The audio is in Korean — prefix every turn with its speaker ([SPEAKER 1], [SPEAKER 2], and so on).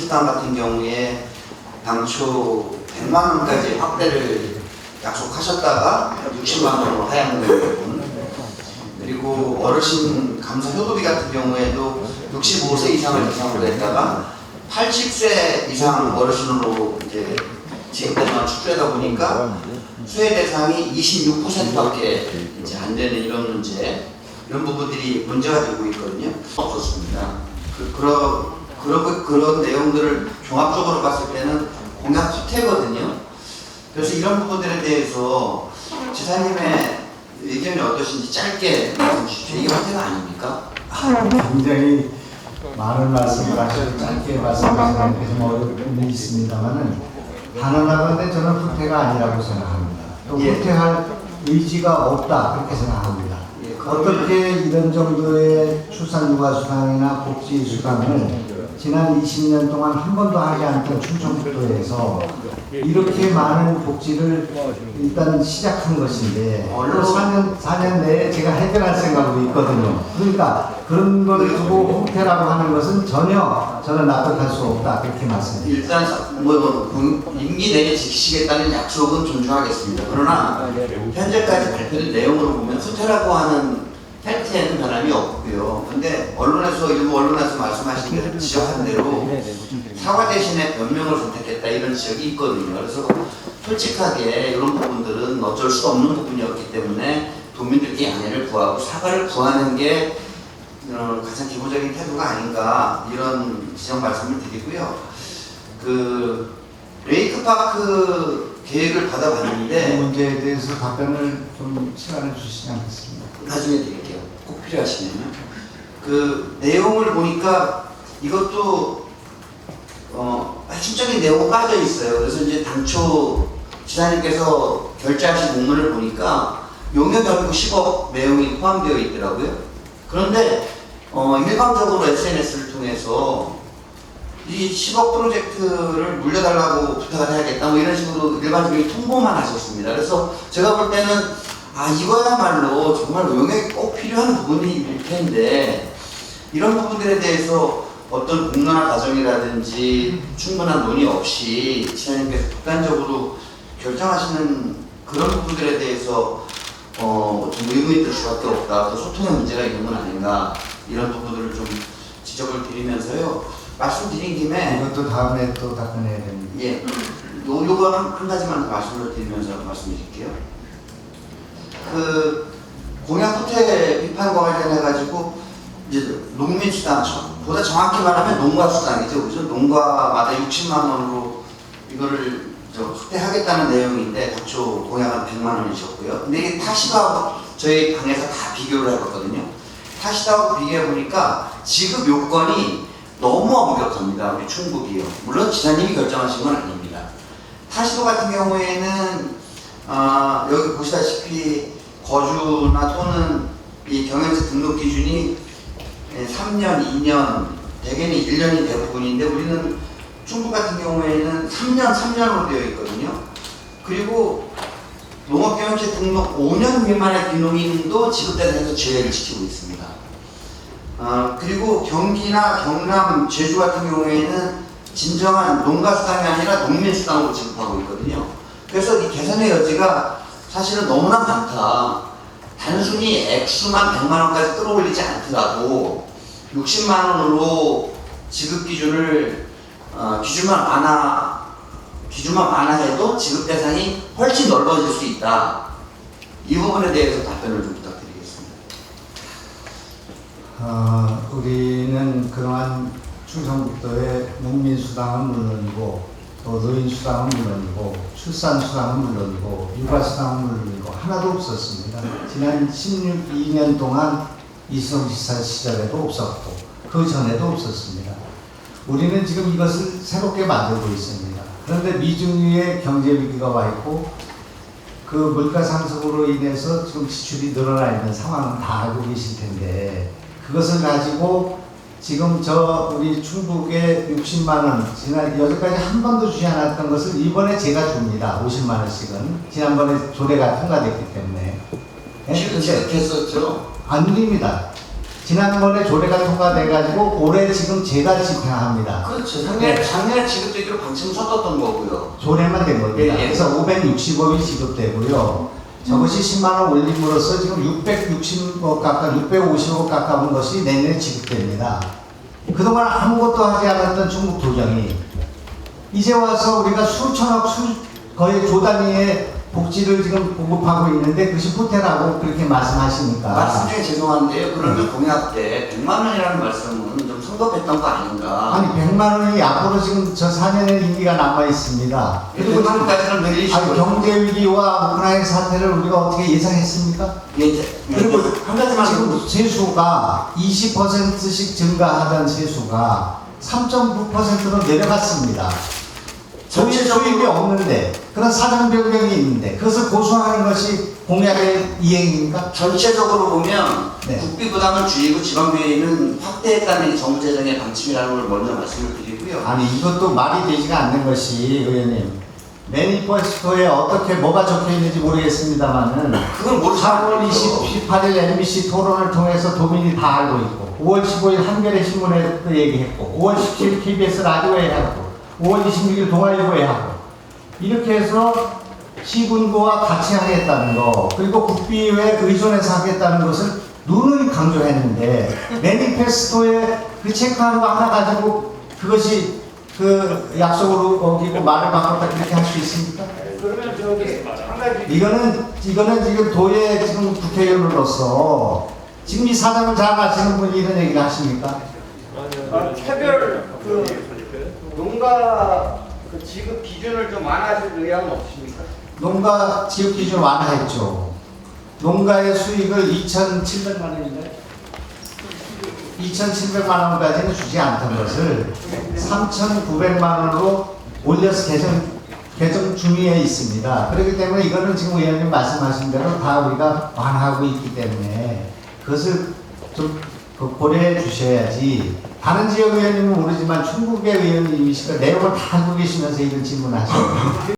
[SPEAKER 1] 농민수당 같은 경우에 당초 100만 원까지 확대를 약속하셨다가 60만 원으로 하향된 부분, 그리고 어르신 감사 효도비 같은 경우에도 65세 이상을 대상으로 했다가 80세 이상 어르신으로 이제 지급되는 축소하다 보니까 수혜 대상이 26%밖에 이제 안 되는 이런 문제, 이런 부분들이 문제가 되고 있거든요. 없었습니다. 그런 내용들을 종합적으로 봤을 때는 공약 후퇴거든요. 그래서 이런 부분들에 대해서 지사님의 의견이 어떠신지 짧게 말씀 주십시오. 이게 후퇴가 아닙니까?
[SPEAKER 2] 굉장히 많은 말씀을 하시고 짧게 말씀하시는 게 좀 어려움이 있습니다만은 단언하건대 저는 후퇴가 아니라고 생각합니다. 또 후퇴할 의지가 없다 그렇게 생각합니다. 어떻게 이런 정도의 출산육아수당이나 복지수당을 지난 20년 동안 한 번도 하지 않던 충청북도에서 이렇게 많은 복지를 일단 시작한 것인데 4년 내에 제가 해결할 생각으로 있거든요. 그러니까 그런 걸 두고 후퇴라고 하는 것은 전혀 저는 납득할 수 없다 그렇게 말씀드립니다.
[SPEAKER 1] 일단 임기 내에 지키시겠다는 약속은 존중하겠습니다. 그러나 현재까지 발표된 내용으로 보면 후퇴라고 하는 팩트에는 변함이 없고요. 근데 일부 언론에서 말씀하신 대로 지적한 대로 사과 대신에 변명을 선택했다 이런 지적이 있거든요. 그래서 솔직하게 이런 부분들은 어쩔 수 없는 부분이었기 때문에 도민들께 양해를 구하고 사과를 구하는 게 가장 기본적인 태도가 아닌가 이런 지적 말씀을 드리고요. 그 레이크파크 계획을 받아봤는데
[SPEAKER 2] 이 문제에 대해서 답변을 좀 시간을 주시지 않겠습니까?
[SPEAKER 1] 나중에 드릴게요. 꼭 필요하시면요. 그 내용을 보니까 이것도 핵심적인 내용이 빠져 있어요. 그래서 이제 당초 지사님께서 결제하신 공문을 보니까 용역 결국 10억 내용이 포함되어 있더라고요. 그런데 일방적으로 SNS를 통해서 이 10억 프로젝트를 물려달라고 부탁을 해야겠다 뭐 이런 식으로 일반적인 통보만 하셨습니다. 그래서 제가 볼 때는 이거야말로 정말 용역이 꼭 필요한 부분일 텐데 이런 부분들에 대해서 어떤 공론화 과정이라든지 충분한 논의 없이 지사님께서 독단적으로 결정하시는 그런 부분들에 대해서 좀 의문이 들 수밖에 없다. 또 소통의 문제가 있는 건 아닌가 이런 부분들을 좀 지적을 드리면서요. 말씀드린 김에
[SPEAKER 2] 이것도 다음에 또 답변해야 됩니다.
[SPEAKER 1] 예, 요거 한 가지만 말씀을 드리면서 말씀드릴게요. 그 공약 후퇴 비판과 관련해가지고 이제 농민수당, 보다 정확히 말하면 농가수당이죠, 그죠? 농가마다 60만 원으로 이거를 후퇴하겠다는 내용인데 당초 공약은 100만 원이셨고요. 근데 이게 타시도하고 저희 방에서 다 비교를 해봤거든요. 타시도하고 비교해 보니까 지급 요건이 너무 엄격합니다. 우리 충북이요. 물론 지사님이 결정하신 건 아닙니다. 타시도 같은 경우에는 여기 보시다시피 거주나 또는 이 경영자 등록 기준이 3년, 2년, 대개는 1년이 대부분인데 우리는 충북 같은 경우에는 3년으로 되어 있거든요. 그리고 농업경영체 등록 5년 미만의 비농인도 지급대상에서 제외를 지키고 있습니다. 그리고 경기나 경남, 제주 같은 경우에는 진정한 농가수당이 아니라 농민수당으로 지급하고 있거든요. 그래서 이 개선의 여지가 사실은 너무나 많다. 단순히 액수만 100만 원까지 끌어올리지 않더라도 60만 원으로 지급 기준을 기준만 완화해도 지급 대상이 훨씬 넓어질 수 있다. 이 부분에 대해서 답변을 좀 부탁드리겠습니다.
[SPEAKER 2] 우리는 그동안 충청북도의 농민수당은 물론이고 또 노인수당은 물론이고 출산수당은 물론이고 육아수당은 물론이고 하나도 없었습니다. 지난 16년 동안 이수정 지사 시절에도 없었고 그 전에도 없었습니다. 우리는 지금 이것을 새롭게 만들고 있습니다. 그런데 미중유의 경제위기가 와 있고 그 물가 상승으로 인해서 지금 지출이 늘어나 있는 상황은 다 알고 계실 텐데 그것을 가지고 지금 우리 충북에 60만 원, 여태까지 한 번도 주지 않았던 것을 이번에 제가 줍니다. 50만 원씩은. 지난번에 조례가 통과됐기 때문에.
[SPEAKER 1] 지급했었죠?
[SPEAKER 2] 안 드립니다. 지난번에 조례가 통과돼가지고 올해 지금 제가 집행합니다.
[SPEAKER 1] 그렇죠. 작년에 지급되기로 방침 섰었던 거고요.
[SPEAKER 2] 조례만 된 겁니다.
[SPEAKER 1] 예, 예.
[SPEAKER 2] 그래서 560억이 지급되고요. 저것이 10만 원 올림으로써 지금 660억 가까이, 650억 가까운 것이 내년에 지급됩니다. 그동안 아무것도 하지 않았던 중국 도정이 이제 와서 우리가 수천억, 거의 조 단위의 복지를 지금 공급하고 있는데 그것이 후퇴라고 그렇게 말씀하시니까.
[SPEAKER 1] 말씀 중에 죄송한데요. 그러면 공약 때 100만 원이라는 말씀은 좀 성급했던 거 아닌가?
[SPEAKER 2] 아니 100만 원이 앞으로 지금 저 4년의 임기가 남아 있습니다.
[SPEAKER 1] 그리고 100만 원까지는 늘리시고.
[SPEAKER 2] 아니 경제 위기와 우크라이나 사태를 우리가 어떻게 예상했습니까?
[SPEAKER 1] 그리고 한 가지만
[SPEAKER 2] 지금 세수가 20%씩 증가하던 세수가 3.9%로 내려갔습니다. 저희 수입이 없는데 그런 사정 변경이 있는데 그것을 고수하는 것이 공약의 이행입니까?
[SPEAKER 1] 전체적으로 보면
[SPEAKER 2] 네.
[SPEAKER 1] 국비 부담을 줄이고 지방 비는 확대했다는 게 정부 재정의 방침이라는 걸 먼저 말씀을 드리고요.
[SPEAKER 2] 아니 이것도 말이 되지가 않는 것이 의원님 매니페스토에 어떻게 뭐가 적혀 있는지 모르겠습니다만은
[SPEAKER 1] 그건 모르죠.
[SPEAKER 2] 4월 28일 MBC 토론을 통해서 도민이 다 알고 있고 5월 15일 한겨레 신문에도 얘기했고 5월 17일 KBS 라디오에 하고 5월 26일 동아일보에 하고 이렇게 해서 시군구와 같이 하겠다는 거 그리고 국비에 의존해서 하겠다는 것을 누누이 강조했는데 매니페스토에 그 체크하는 거 하나 가지고 그것이 그 약속으로 어기고 말을 바꿨다 그렇게 할 수 있습니까?
[SPEAKER 3] 그러면 저기 한 가지
[SPEAKER 2] 이거는 지금 도의 지금 국회의원으로서 지금 이 사장을 잘 아시는 분이 이런 얘기를 하십니까?
[SPEAKER 3] 차별 농가 그 지급 기준을 좀 완화하실 의향은 없습니까?
[SPEAKER 2] 농가 지급 기준 완화했죠. 농가의 수익을 2,700만 원인가요? 2,700만 원까지는 주지 않던 것을 3,900만 원으로 올려서 개정 중위에 있습니다. 그렇기 때문에 이거는 지금 의원님 말씀하신 대로 다 우리가 완화하고 있기 때문에 그것을 좀 고려해 주셔야지. 다른 지역 의원님은 모르지만 충북의 의원님이시니까 내용을 다 알고 계시면서 이런 질문을 하시는